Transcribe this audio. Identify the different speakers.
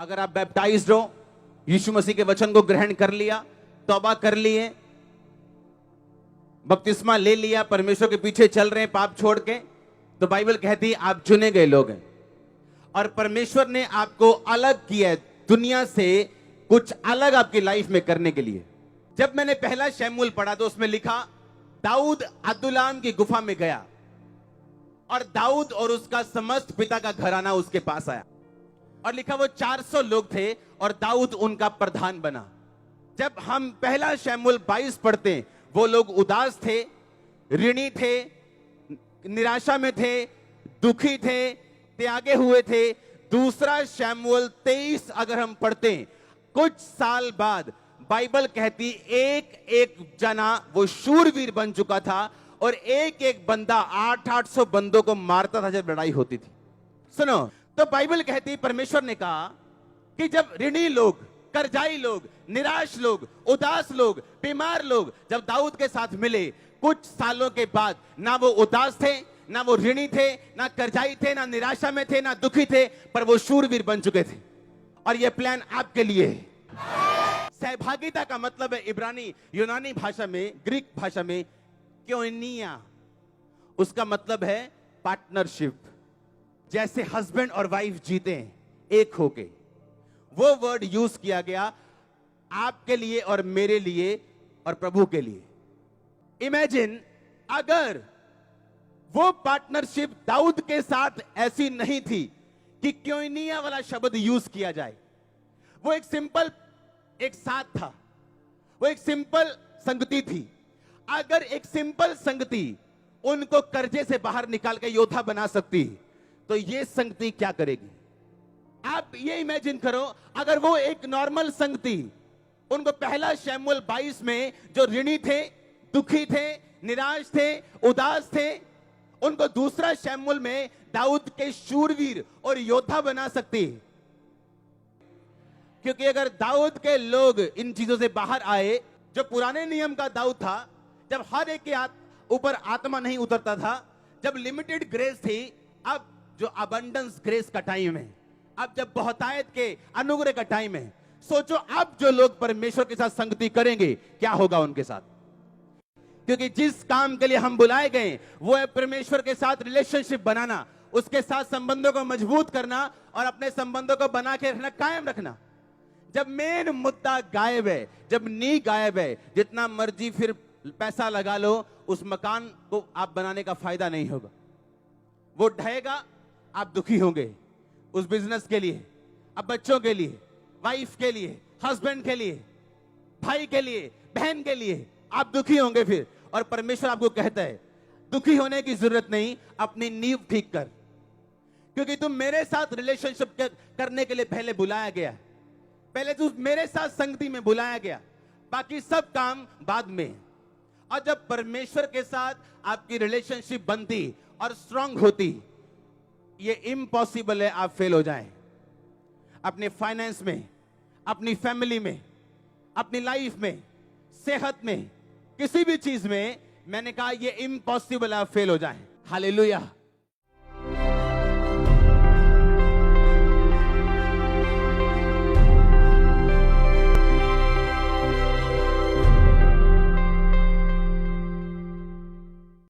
Speaker 1: अगर आप बैप्टाइज्ड हो, यीशु मसीह के वचन को ग्रहण कर लिया, तौबा कर लिए, बपतिस्मा ले लिया, परमेश्वर के पीछे चल रहे हैं पाप छोड़ के, तो बाइबल कहती है आप चुने गए लोग हैं और परमेश्वर ने आपको अलग किया है दुनिया से, कुछ अलग आपकी लाइफ में करने के लिए। जब मैंने पहला शमूएल पढ़ा तो उसमें लिखा दाऊद अदुल्लाम की गुफा में गया और दाऊद और उसका समस्त पिता का घराना उसके पास आया और लिखा वो 400 लोग थे और दाऊद उनका प्रधान बना। जब हम पहला शमूएल 22 पढ़ते हैं, वो लोग उदास थे, ऋणी थे, निराशा में थे, दुखी थे, त्यागे हुए थे। दूसरा शमूएल 23 अगर हम पढ़ते हैं, कुछ साल बाद बाइबल कहती एक एक जना वो शूरवीर बन चुका था और एक एक बंदा 800 बंदों को मारता था जब लड़ाई होती थी। सुनो, तो बाइबल कहती परमेश्वर ने कहा कि जब ऋणी लोग, कर्जाई लोग, निराश लोग, उदास लोग, बीमार लोग जब दाऊद के साथ मिले, कुछ सालों के बाद ना वो उदास थे, ना वो ऋणी थे, ना कर्जाई थे, ना निराशा में थे, ना दुखी थे, पर वो शूरवीर बन चुके थे। और ये प्लान आपके लिए है। सहभागिता का मतलब है इब्रानी यूनानी भाषा में, ग्रीक भाषा में कोइनिया, उसका मतलब है पार्टनरशिप। जैसे हस्बैंड और वाइफ जीते हैं एक होके, वो वर्ड यूज किया गया आपके लिए और मेरे लिए और प्रभु के लिए। इमेजिन अगर वो पार्टनरशिप दाऊद के साथ ऐसी नहीं थी कि कोइनिया वाला शब्द यूज किया जाए। वो एक सिंपल एक साथ था, वो एक सिंपल संगति थी। अगर एक सिंपल संगति उनको कर्जे से बाहर निकाल के योद्धा बना सकती, तो ये संगति क्या करेगी? आप ये इमेजिन करो, अगर वो एक नॉर्मल संगति उनको पहला शमूएल 22 में जो ऋणी थे, दुखी थे, निराश थे, उदास थे, उनको दूसरा शमूएल में दाऊद के शूरवीर और योद्धा बना सकती। क्योंकि अगर दाऊद के लोग इन चीजों से बाहर आए, जो पुराने नियम का दाऊद था, जब हर एक के ऊपर आत्मा नहीं उतरता था, जब लिमिटेड ग्रेस थी, अब जो अबंडेंस ग्रेस का टाइम है, अब जब बहुतायत के अनुग्रह का टाइम है, सोचो अब जो लोग परमेश्वर के साथ संगति करेंगे क्या होगा उनके साथ। क्योंकि जिस काम के लिए हम बुलाए गए वो है परमेश्वर के साथ रिलेशनशिप बनाना, उसके साथ संबंधों को मजबूत करना और अपने संबंधों को बना के रखना, कायम रखना। जब मेन मुद्दा गायब है, जब नी गायब है, जितना मर्जी फिर पैसा लगा लो, उस मकान को आप बनाने का फायदा नहीं होगा। वो ढहेगा, आप दुखी होंगे उस बिजनेस के लिए, अब बच्चों के लिए, वाइफ के लिए, हस्बैंड के लिए, भाई के लिए, बहन के लिए, आप दुखी होंगे फिर। और परमेश्वर आपको कहता है दुखी होने की जरूरत नहीं, अपनी नींव ठीक कर, क्योंकि तुम मेरे साथ रिलेशनशिप करने के लिए पहले बुलाया गया, पहले तू मेरे साथ संगति में बुलाया गया, बाकी सब काम बाद में। और जब परमेश्वर के साथ आपकी रिलेशनशिप बनती और स्ट्रांग होती, ये इम्पॉसिबल है आप फेल हो जाएं अपने फाइनेंस में, अपनी फैमिली में, अपनी लाइफ में, सेहत में, किसी भी चीज में। मैंने कहा ये इम्पॉसिबल है आप फेल हो जाएं। हालेलुया।